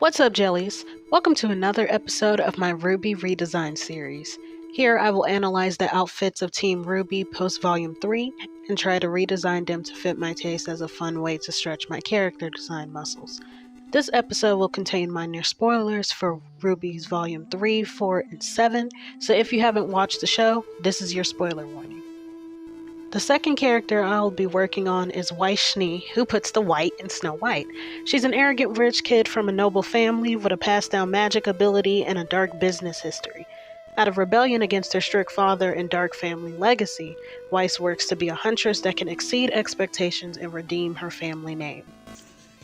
What's up, jellies? Welcome to another episode of my RWBY Redesigned series. Here I will analyze the outfits of Team RWBY post Volume 3 and try to redesign them to fit my taste as a fun way to stretch my character design muscles. This episode will contain minor spoilers for RWBY's Volume 3, 4, and 7, so if you haven't watched the show, this is your spoiler warning. The second character I'll be working on is Weiss Schnee, who puts the white in Snow White. She's an arrogant rich kid from a noble family with a passed down magic ability and a dark business history. Out of rebellion against her strict father and dark family legacy, Weiss works to be a huntress that can exceed expectations and redeem her family name.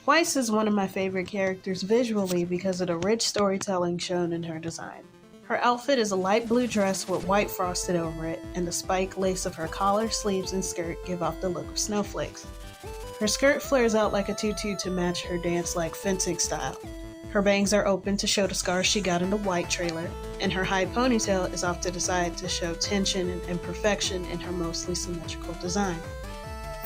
Weiss is one of my favorite characters visually because of the rich storytelling shown in her design. Her outfit is a light blue dress with white frosted over it, and the spike lace of her collar, sleeves, and skirt give off the look of snowflakes. Her skirt flares out like a tutu to match her dance-like fencing style. Her bangs are open to show the scars she got in the white trailer, and her high ponytail is off to the side to show tension and imperfection in her mostly symmetrical design.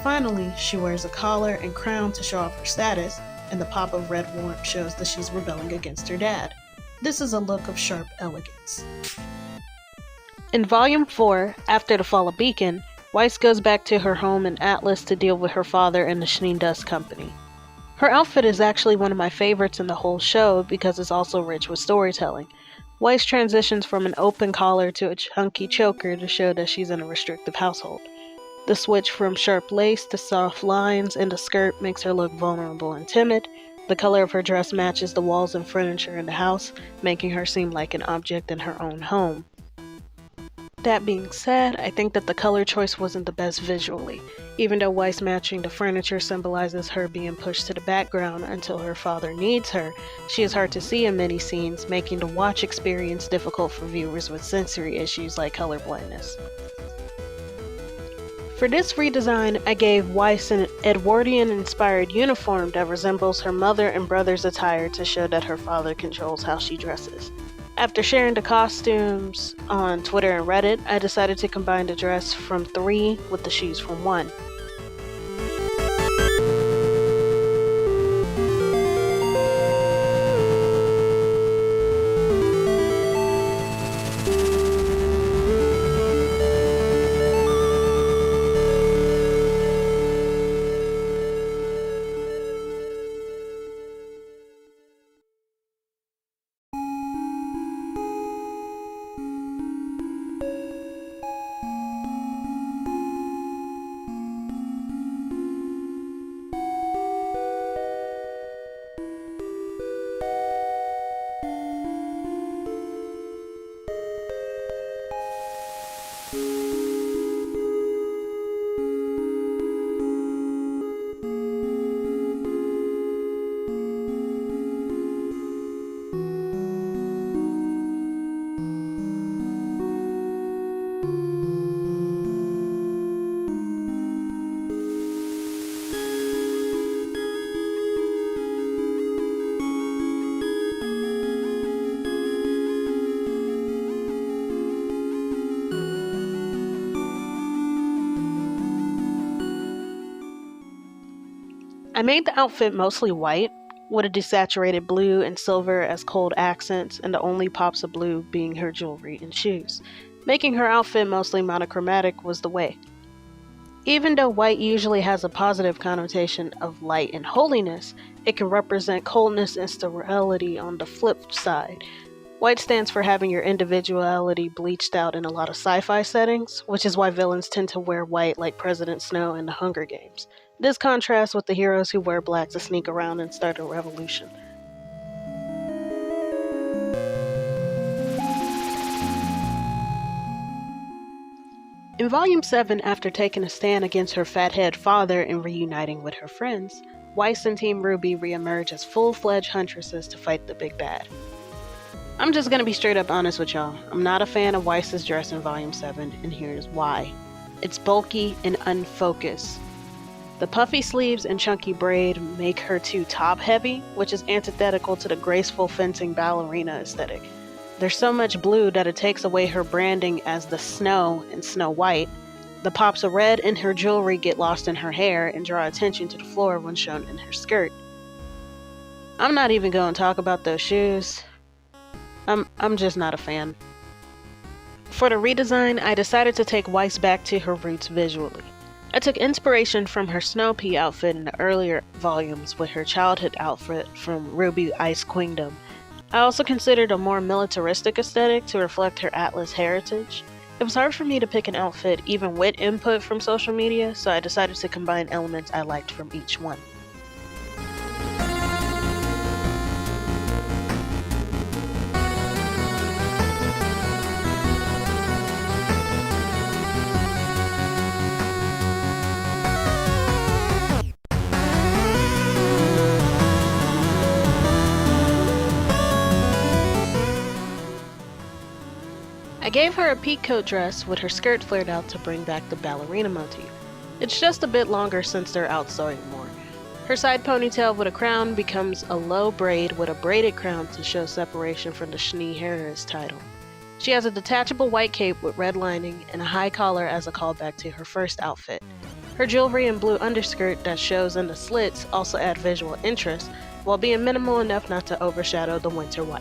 Finally, she wears a collar and crown to show off her status, and the pop of red warmth shows that she's rebelling against her dad. This is a look of sharp elegance. In Volume 4, after the fall of Beacon, Weiss goes back to her home in Atlas to deal with her father and the Schnee Dust Company. Her outfit is actually one of my favorites in the whole show because it's also rich with storytelling. Weiss transitions from an open collar to a chunky choker to show that she's in a restrictive household. The switch from sharp lace to soft lines in the skirt makes her look vulnerable and timid. The color of her dress matches the walls and furniture in the house, making her seem like an object in her own home. That being said, I think that the color choice wasn't the best visually. Even though Weiss matching the furniture symbolizes her being pushed to the background until her father needs her, she is hard to see in many scenes, making the watch experience difficult for viewers with sensory issues like color blindness. For this redesign, I gave Weiss an Edwardian-inspired uniform that resembles her mother and brother's attire to show that her father controls how she dresses. After sharing the costumes on Twitter and Reddit, I decided to combine the dress from 3 with the shoes from 1. I made the outfit mostly white, with a desaturated blue and silver as cold accents, and the only pops of blue being her jewelry and shoes. Making her outfit mostly monochromatic was the way. Even though white usually has a positive connotation of light and holiness, it can represent coldness and sterility on the flip side. White stands for having your individuality bleached out in a lot of sci-fi settings, which is why villains tend to wear white like President Snow in the Hunger Games. This contrasts with the heroes who wear black to sneak around and start a revolution. In Volume 7, after taking a stand against her fathead father and reuniting with her friends, Weiss and Team RWBY re-emerge as full-fledged huntresses to fight the big bad. I'm just gonna be straight up honest with y'all. I'm not a fan of Weiss's dress in Volume 7, and here's why. It's bulky and unfocused. The puffy sleeves and chunky braid make her too top-heavy, which is antithetical to the graceful fencing ballerina aesthetic. There's so much blue that it takes away her branding as the Snow in Snow White. The pops of red in her jewelry get lost in her hair and draw attention to the floor when shown in her skirt. I'm not even going to talk about those shoes. I'm just not a fan. For the redesign, I decided to take Weiss back to her roots visually. I took inspiration from her Snow Pea outfit in the earlier volumes with her childhood outfit from RWBY Ice Queendom. I also considered a more militaristic aesthetic to reflect her Atlas heritage. It was hard for me to pick an outfit even with input from social media, so I decided to combine elements I liked from each one. I gave her a peacoat dress with her skirt flared out to bring back the ballerina motif. It's just a bit longer since they're out sewing more. Her side ponytail with a crown becomes a low braid with a braided crown to show separation from the Schnee Harris title. She has a detachable white cape with red lining and a high collar as a callback to her first outfit. Her jewelry and blue underskirt that shows in the slits also add visual interest, while being minimal enough not to overshadow the winter white.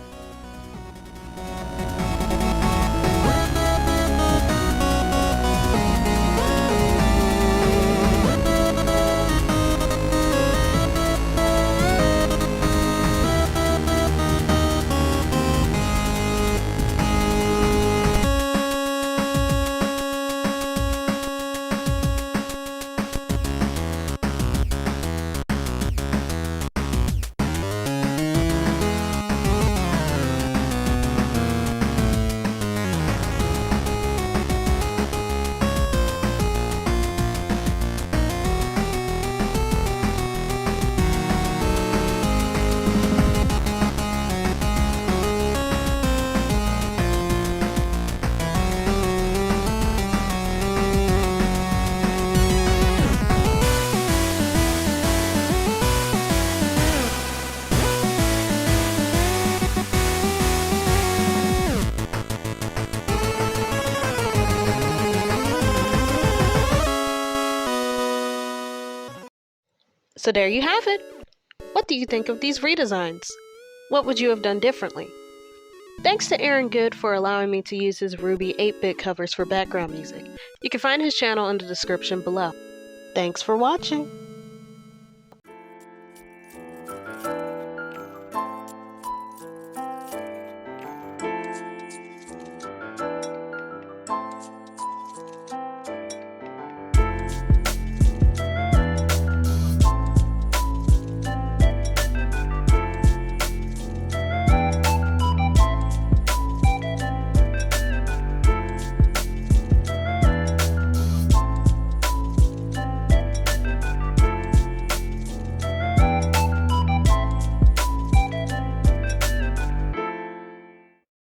So there you have it. What do you think of these redesigns? What would you have done differently? Thanks to Aaron Good for allowing me to use his RWBY 8-bit covers for background music. You can find his channel in the description below. Thanks for watching.